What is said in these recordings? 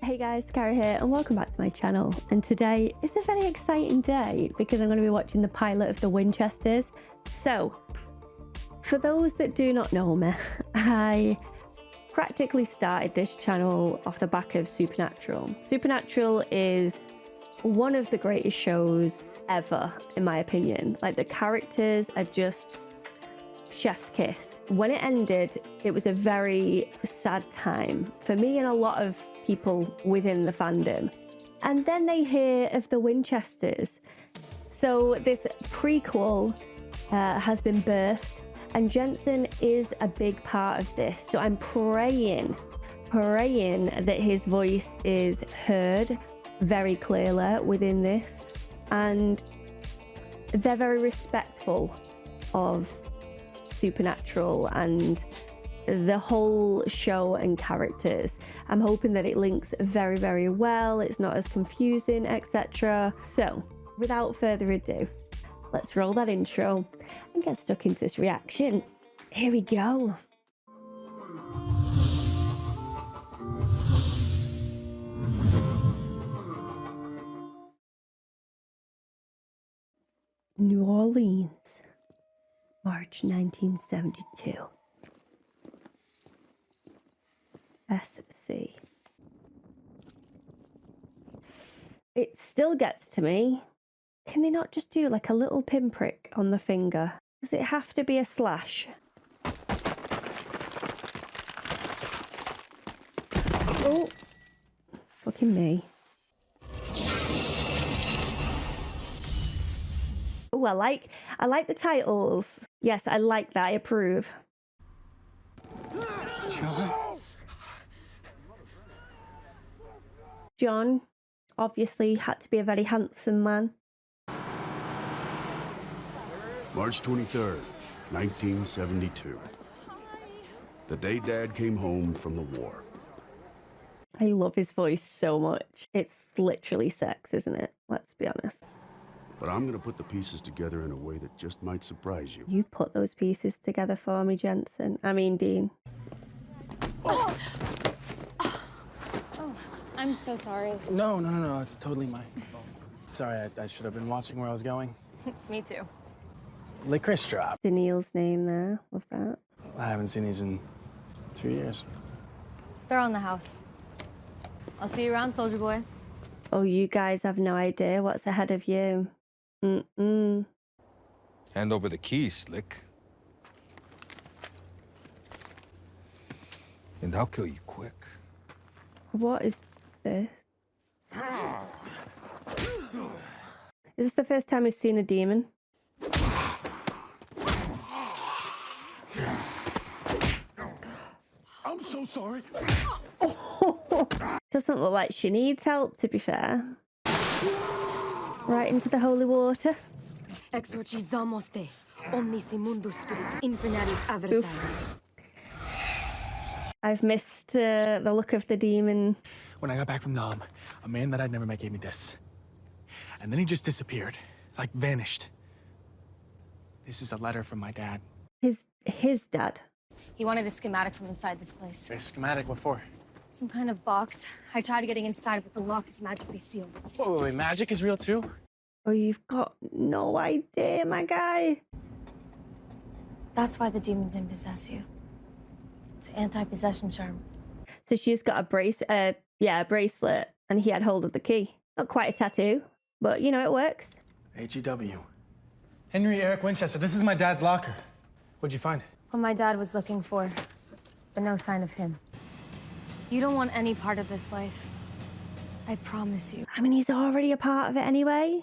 Hey guys, Dakara here and welcome back to my channel. And today is a very exciting day because I'm going to be watching the pilot of the Winchesters. So, for those that do not know me, I practically started this channel off the back of Supernatural. Supernatural is one of the greatest shows ever, in my opinion. Like, the characters are just chef's kiss. When it ended, it was a very sad time for me and a lot of people within the fandom. And then they hear of the Winchesters. So this prequel has been birthed, and Jensen is a big part of this. So I'm praying that his voice is heard very clearly within this, and they're very respectful of Supernatural and the whole show and characters. I'm hoping that it links very, very well. It's not as confusing, etc. So, without further ado, let's roll that intro and get stuck into this reaction. Here we go. New Orleans, March 1972. Exazee. It still gets to me. Can they not just do like a little pinprick on the finger? Does it have to be a slash? Oh, fucking me. Oh, I like the titles. Yes, I like that. I approve. John obviously had to be a very handsome man. March 23rd, 1972. The day Dad came home from the war. I love his voice so much. It's literally sex, isn't it? Let's be honest. But I'm gonna put the pieces together in a way that just might surprise you. You put those pieces together for me, Jensen. I mean, Dean. Oh, I'm so sorry. No, it's totally my fault. Sorry, I should have been watching where I was going. Me too. Licorice drop. Daniil's name there. Love that. I haven't seen these in 2 years. They're on the house. I'll see you around, soldier boy. Oh, you guys have no idea what's ahead of you. Hand over the keys, Slick. And I'll kill you quick. What is this? Is this the first time he's seen a demon? I'm so sorry. Doesn't look like she needs help, to be fair. Right into the holy water. Exorcizamos te, omnis immundus spiritus infernalis adversarii. I've missed the look of the demon. When I got back from Nam, a man that I'd never met gave me this. And then he just disappeared, like vanished. This is a letter from my dad. His dad. He wanted a schematic from inside this place. A schematic, what for? Some kind of box. I tried getting inside, but the lock is magically sealed. Wait, magic is real too? Oh, you've got no idea, my guy. That's why the demon didn't possess you. It's an anti-possession charm. So she's got a bracelet, and he had hold of the key. Not quite a tattoo, but you know, it works. H-E-W. Henry Eric Winchester, this is my dad's locker. What'd you find? What my dad was looking for, but no sign of him. You don't want any part of this life. I promise you. I mean, he's already a part of it anyway.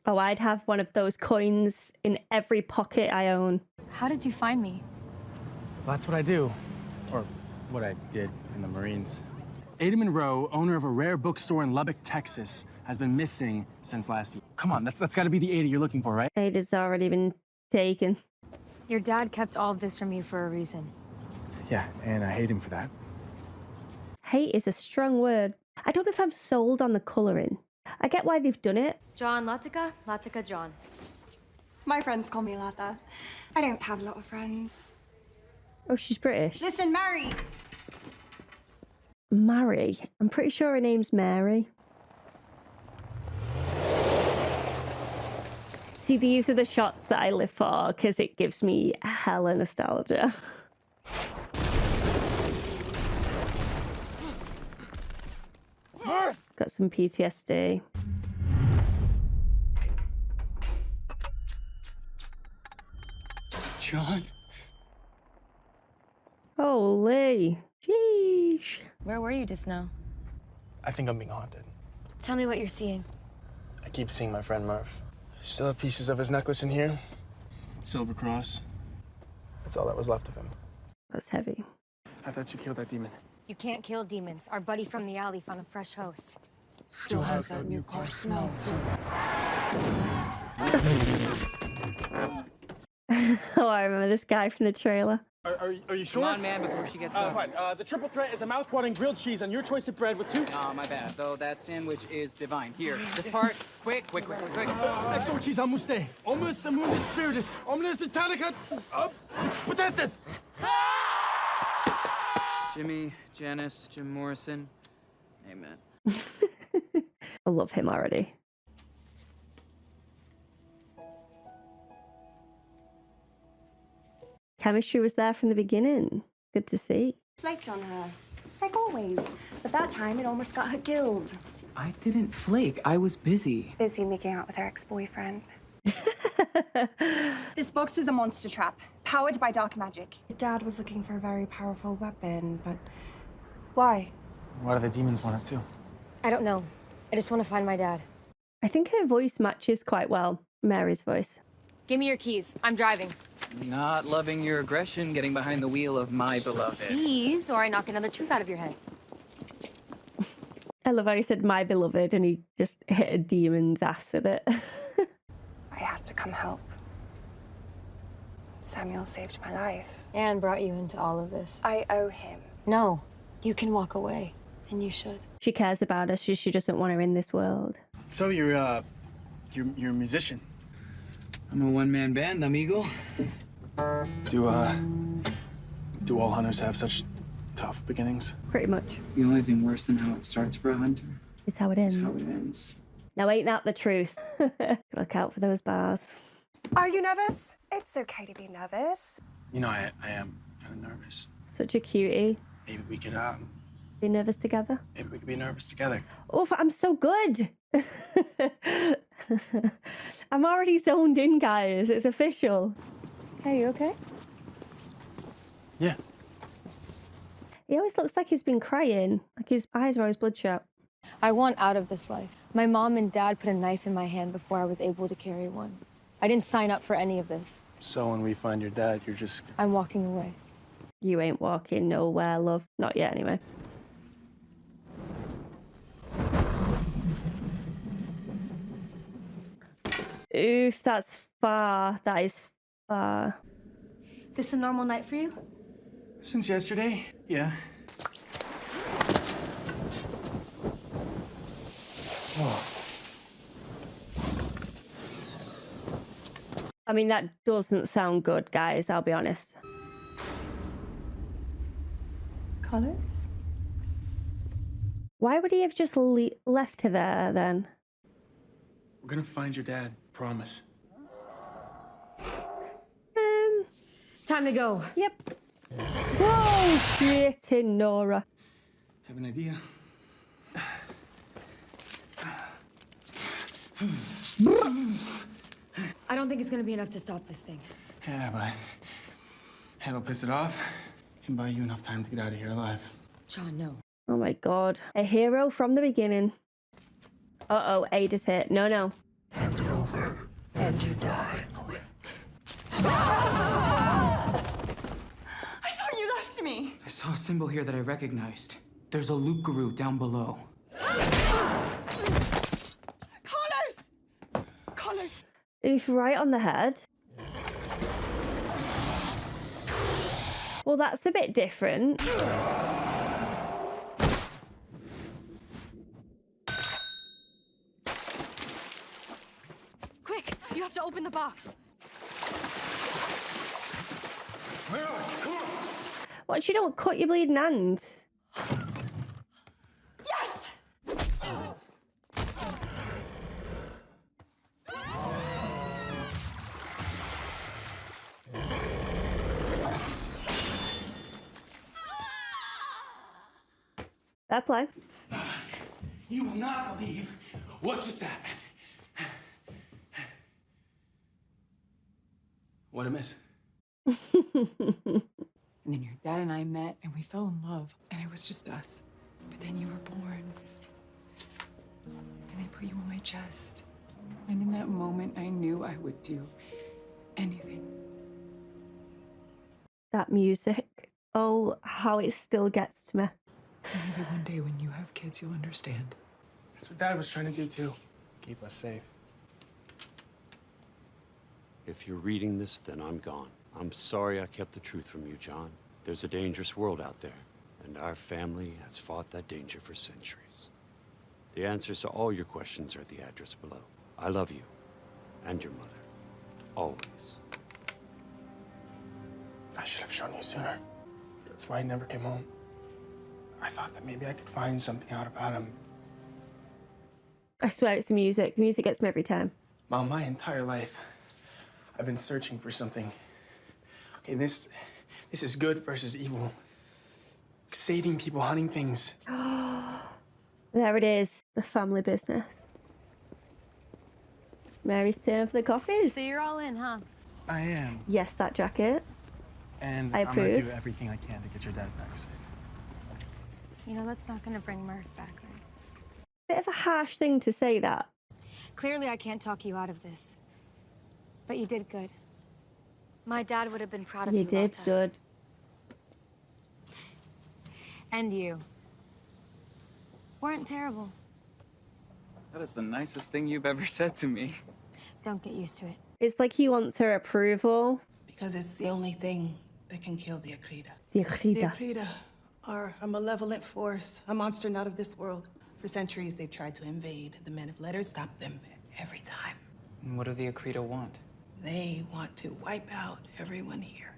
Oh, I'd have one of those coins in every pocket I own. How did you find me? Well, that's what I do. Or what I did in the Marines. Ada Monroe, owner of a rare bookstore in Lubbock, Texas, has been missing since last year. Come on, that's got to be the Ada you're looking for, right? Ada's already been taken. Your dad kept all of this from you for a reason. Yeah, and I hate him for that. Hate is a strong word. I don't know if I'm sold on the colouring. I get why they've done it. John Latika, Latika John. My friends call me Lata. I don't have a lot of friends. Oh, she's British. Listen, Mary! Mary? I'm pretty sure her name's Mary. See, these are the shots that I live for because it gives me hella nostalgia. Got some PTSD. John? Holy. Sheesh. Where were you just now? I think I'm being haunted. Tell me what you're seeing. I keep seeing my friend Murph. Still have pieces of his necklace in here. Silver cross. That's all that was left of him. That's heavy. I thought you killed that demon. You can't kill demons. Our buddy from the alley found a fresh host. Still has that new car smell, too. Oh, I remember this guy from the trailer. Are you sure? Come on, man, before she gets up. Fine. The triple threat is a mouth-watering grilled cheese and your choice of bread with 2. Oh, my bad. Though that sandwich is divine. Here, this part, quick. Exorcis amuste. Omus amunis spiritus. Omnis itanica. Potessis. Jimmy, Janice, Jim Morrison. Amen. I love him already. Chemistry was there from the beginning. Good to see. Flaked on her. Like always. But that time it almost got her killed. I didn't flake. I was busy. Busy making out with her ex-boyfriend. This box is a monster trap, powered by dark magic. Dad was looking for a very powerful weapon, but why? Why do the demons want it too? I don't know. I just want to find my dad. I think her voice matches quite well Mary's voice. Give me your keys. I'm driving. Not loving your aggression, getting behind the wheel of my beloved. Keys, or I knock another tooth out of your head. I love how he said my beloved and he just hit a demon's ass with it. I had to come help. Samuel saved my life. And brought you into all of this. I owe him. No, you can walk away, and you should. She cares about us, she doesn't want her in this world. So you're a musician. I'm a one-man band, amigo. Do all hunters have such tough beginnings? Pretty much. The only thing worse than how it starts for a hunter Is how it ends. is how it ends. Now ain't that the truth? Look out for those bars. Are you nervous? It's okay to be nervous. You know, I am kind of nervous. Such a cutie. Maybe we could Be nervous together. be nervous together. Oh, I'm so good. I'm already zoned in, guys. It's official. Hey, you okay? Yeah. He always looks like he's been crying. Like his eyes are always bloodshot. I want out of this life. My mom and dad put a knife in my hand before I was able to carry one. I didn't sign up for any of this. So when we find your dad, you're just... I'm walking away. You ain't walking nowhere, love. Not yet, anyway. Oof, that's far. That is far. This a normal night for you? Since yesterday, yeah. Oh. I mean, that doesn't sound good, guys, I'll be honest. Colors? Why would he have just left her there, then? We're gonna find your dad, promise. Time to go. Yep. Whoa, shit, Nora. Have an idea? I don't think it's gonna be enough to stop this thing. Yeah, but it'll piss it off and buy you enough time to get out of here alive. John, no. Oh my god. A hero from the beginning. Uh-oh, Ada's hit. No, no. Hand it over, and you die quick. I thought you left me. I saw a symbol here that I recognized. There's a loop guru down below. Colors! Oof, right on the head. Well, that's a bit different. You have to open the box. What, you don't cut your bleeding hand? Yes! Fair play. You will not believe what just happened. What a miss. And then your dad and I met, and we fell in love, and it was just us. But then you were born, and they put you on my chest. And in that moment, I knew I would do anything. That music. Oh, how it still gets to me. And maybe one day when you have kids, you'll understand. That's what Dad was trying to do, too. Keep us safe. If you're reading this, then I'm gone. I'm sorry I kept the truth from you, John. There's a dangerous world out there, and our family has fought that danger for centuries. The answers to all your questions are at the address below. I love you, and your mother. Always. I should have shown you sooner. That's why I never came home. I thought that maybe I could find something out about him. I swear it's the music. The music gets me every time. Mom, my entire life, I've been searching for something. Okay, this is good versus evil. Saving people, hunting things. There it is. The family business. Mary's turn for the coffees. So you're all in, huh? I am. Yes, that jacket. And I I'm gonna approve. do everything I can to get your dad back safe. You know, that's not gonna bring Murph back, right? Bit of a harsh thing to say that. Clearly, I can't talk you out of this. But you did good. My dad would have been proud of you. You did Lotta. good. And you. Weren't terrible. That is the nicest thing you've ever said to me. Don't get used to it. It's like he wants her approval. Because it's the only thing that can kill the Akrida. The The Akrida. Akrida are a malevolent force, a monster not of this world. For centuries, they've tried to invade. The men of letters stop them every time. And what do the Akrida want? They want to wipe out everyone here,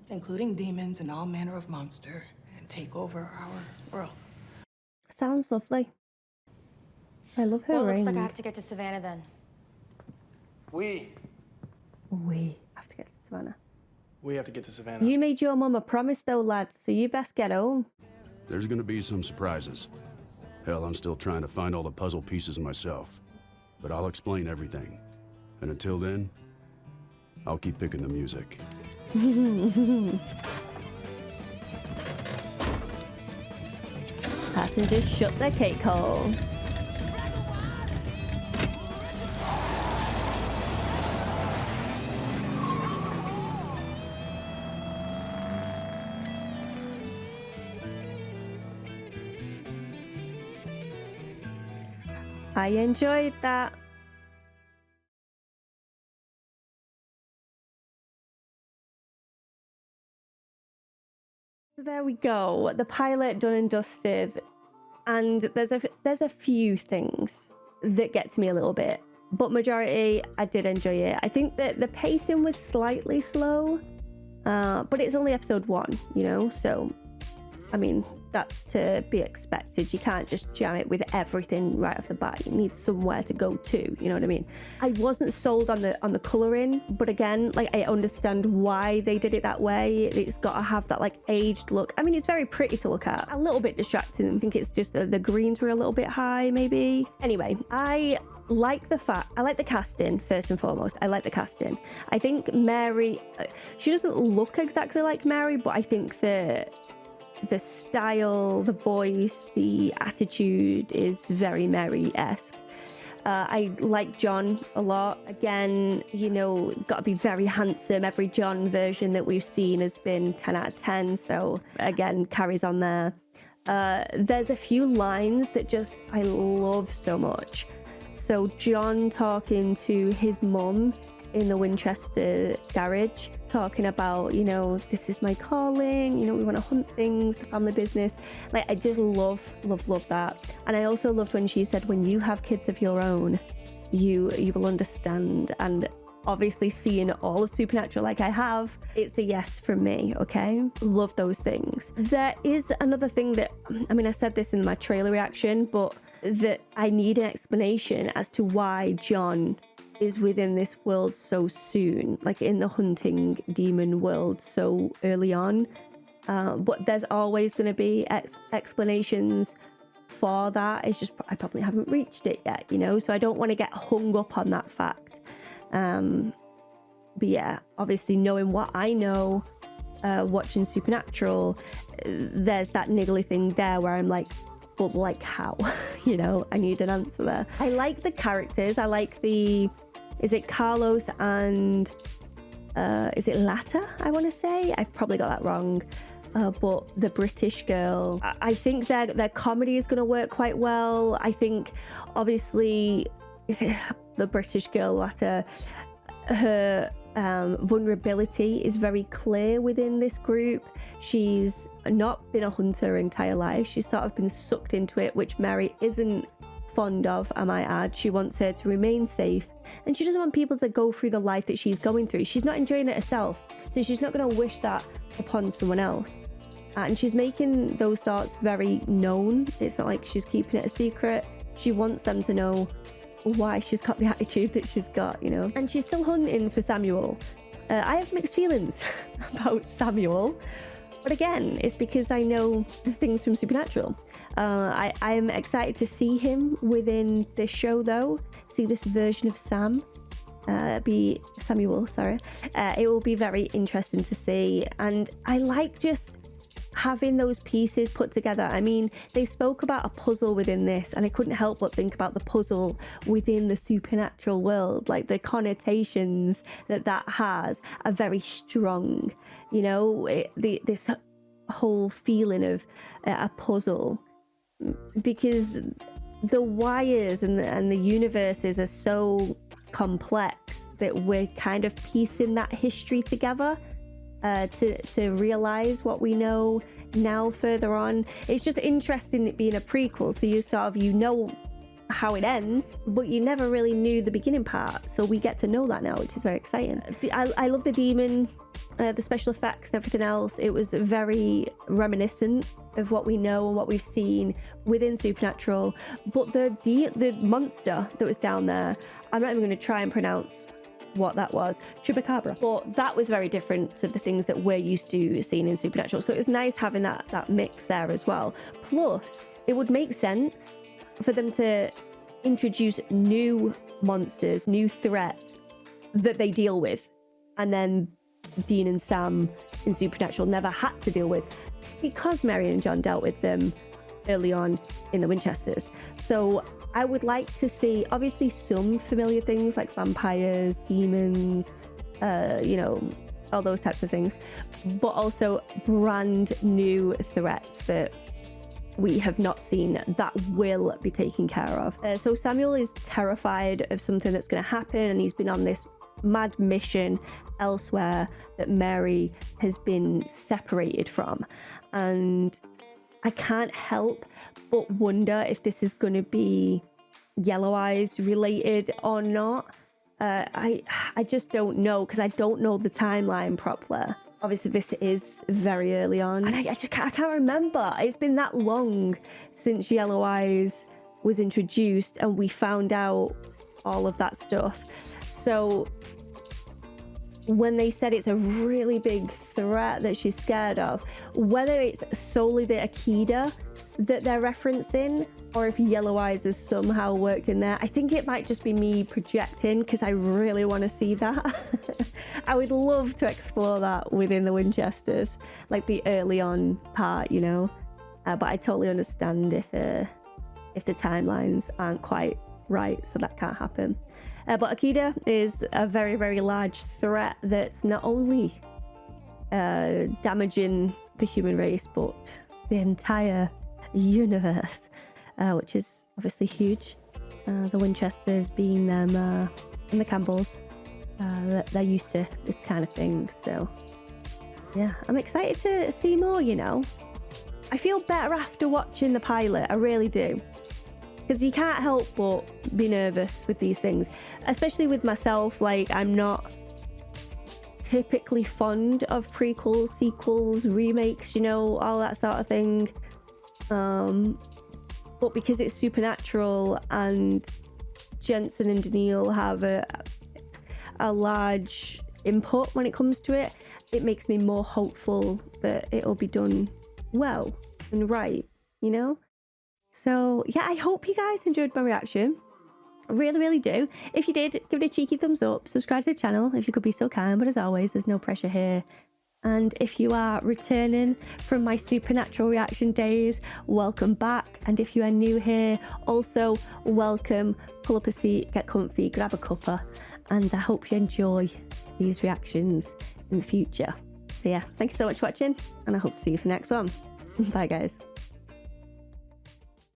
including demons and all manner of monster, and take over our world. Sounds lovely. I love her Well, it ring. looks like I have to get to Savannah then. We have to get to Savannah. We have to get to Savannah. You made your mum a promise though, lads, so you best get home. There's gonna be some surprises. Hell, I'm still trying to find all the puzzle pieces myself. But I'll explain everything. And until then, I'll keep picking the music. Passengers shut their cake hole. I enjoyed that. There we go. The pilot done and dusted. And there's a few things that get to me a little bit, but majority I did enjoy it. I think that the pacing was slightly slow, but it's only episode 1, you know, so I mean that's to be expected. You can't just jam it with everything right off the bat. You need somewhere to go to, you know what I mean? I wasn't sold on the colouring, but again, like I understand why they did it that way. It's got to have that like aged look. I mean, it's very pretty to look at. A little bit distracting. I think it's just the greens were a little bit high, maybe. Anyway, I like the casting first and foremost. I like the casting. I think Mary, she doesn't look exactly like Mary, but I think the style, the voice, the attitude is very Mary-esque. I like John a lot. Again, you know, got to be very handsome. Every John version that we've seen has been 10 out of 10. So again, carries on there. There's a few lines that just I love so much. So John talking to his mum in the Winchester garage, talking about, you know, this is my calling, you know, we want to hunt things, the family business. Like, I just love that. And I also loved when she said, when you have kids of your own, you will understand. And obviously seeing all of Supernatural like I have, it's a yes from me, okay? Love those things. There is another thing that, I mean, I said this in my trailer reaction, but that I need an explanation as to why John is within this world so soon, like in the hunting demon world so early on. But there's always going to be explanations for that. It's just, I probably haven't reached it yet, you know? So I don't want to get hung up on that fact. But yeah, obviously knowing what I know, watching Supernatural, there's that niggly thing there where I'm like, well, like how? You know, I need an answer there. I like the characters. I like is it Carlos and is it Latta, I want to say? I've probably got that wrong. But the British girl, I think their comedy is going to work quite well. I think, obviously, is it the British girl, Latta, her vulnerability is very clear within this group. She's not been a hunter her entire life. She's sort of been sucked into it, which Mary isn't fond of, I might add. She wants her to remain safe, and she doesn't want people to go through the life that she's going through. She's not enjoying it herself, so she's not going to wish that upon someone else. And she's making those thoughts very known. It's not like she's keeping it a secret. She wants them to know why she's got the attitude that she's got, you know. And she's still hunting for Samuel. I have mixed feelings about Samuel, but again, it's because I know the things from Supernatural. I am excited to see him within this show, though. See this version of be Samuel, sorry. It will be very interesting to see, and I like just having those pieces put together. I mean, they spoke about a puzzle within this, and I couldn't help but think about the puzzle within the Supernatural world. Like, the connotations that has are very strong, you know, this whole feeling of a puzzle, because the wires and the universes are so complex that we're kind of piecing that history together to realize what we know now further on. It's just interesting it being a prequel, so you sort of, you know how it ends, but you never really knew the beginning part, so we get to know that now, which is very exciting. I love the demon, the special effects and everything else. It was very reminiscent of what we know and what we've seen within Supernatural, but the monster that was down there, I'm not even going to try and pronounce what that was, Chupacabra, but that was very different to the things that we're used to seeing in Supernatural, so it was nice having that mix there as well. Plus, it would make sense for them to introduce new monsters, new threats that they deal with, and then Dean and Sam in Supernatural never had to deal with, because Mary and John dealt with them early on in the Winchesters. So I would like to see, obviously, some familiar things like vampires, demons, you know, all those types of things, but also brand new threats that we have not seen that will be taken care of. So Samuel is terrified of something that's going to happen, and he's been on this mad mission elsewhere that Mary has been separated from, and I can't help but wonder if this is going to be Yellow Eyes related or not. I just don't know, because I don't know the timeline properly. Obviously, this is very early on, and I can't remember. It's been that long since Yellow Eyes was introduced, and we found out all of that stuff. So when they said it's a really big threat that she's scared of, whether it's solely the Akida that they're referencing, or if Yellow Eyes has somehow worked in there, I think it might just be me projecting, because I really want to see that. I would love to explore that within the Winchesters, like the early on part, you know. But I totally understand if the timelines aren't quite right, so that can't happen. But Akida is a very, very large threat that's not only damaging the human race, but the entire universe, which is obviously huge. The Winchesters being them and the Campbells, they're used to this kind of thing. So yeah, I'm excited to see more, you know. I feel better after watching the pilot, I really do. because you can't help but be nervous with these things, especially with myself. Like, I'm not typically fond of prequels, sequels, remakes, you know, all that sort of thing. But because it's supernatural and Jensen and Daniil have a large input when it comes to it, it makes me more hopeful that it'll be done well and right, you know? So yeah, I hope you guys enjoyed my reaction. I really, really do. If you did, give it a cheeky thumbs up, subscribe to the channel if you could be so kind, but as always, there's no pressure here. And if you are returning from my supernatural reaction days, welcome back. And if you are new here, also welcome. Pull up a seat, get comfy, grab a cuppa, and I hope you enjoy these reactions in the future. So yeah, thank you so much for watching, and I hope to see you for the next one. Bye guys.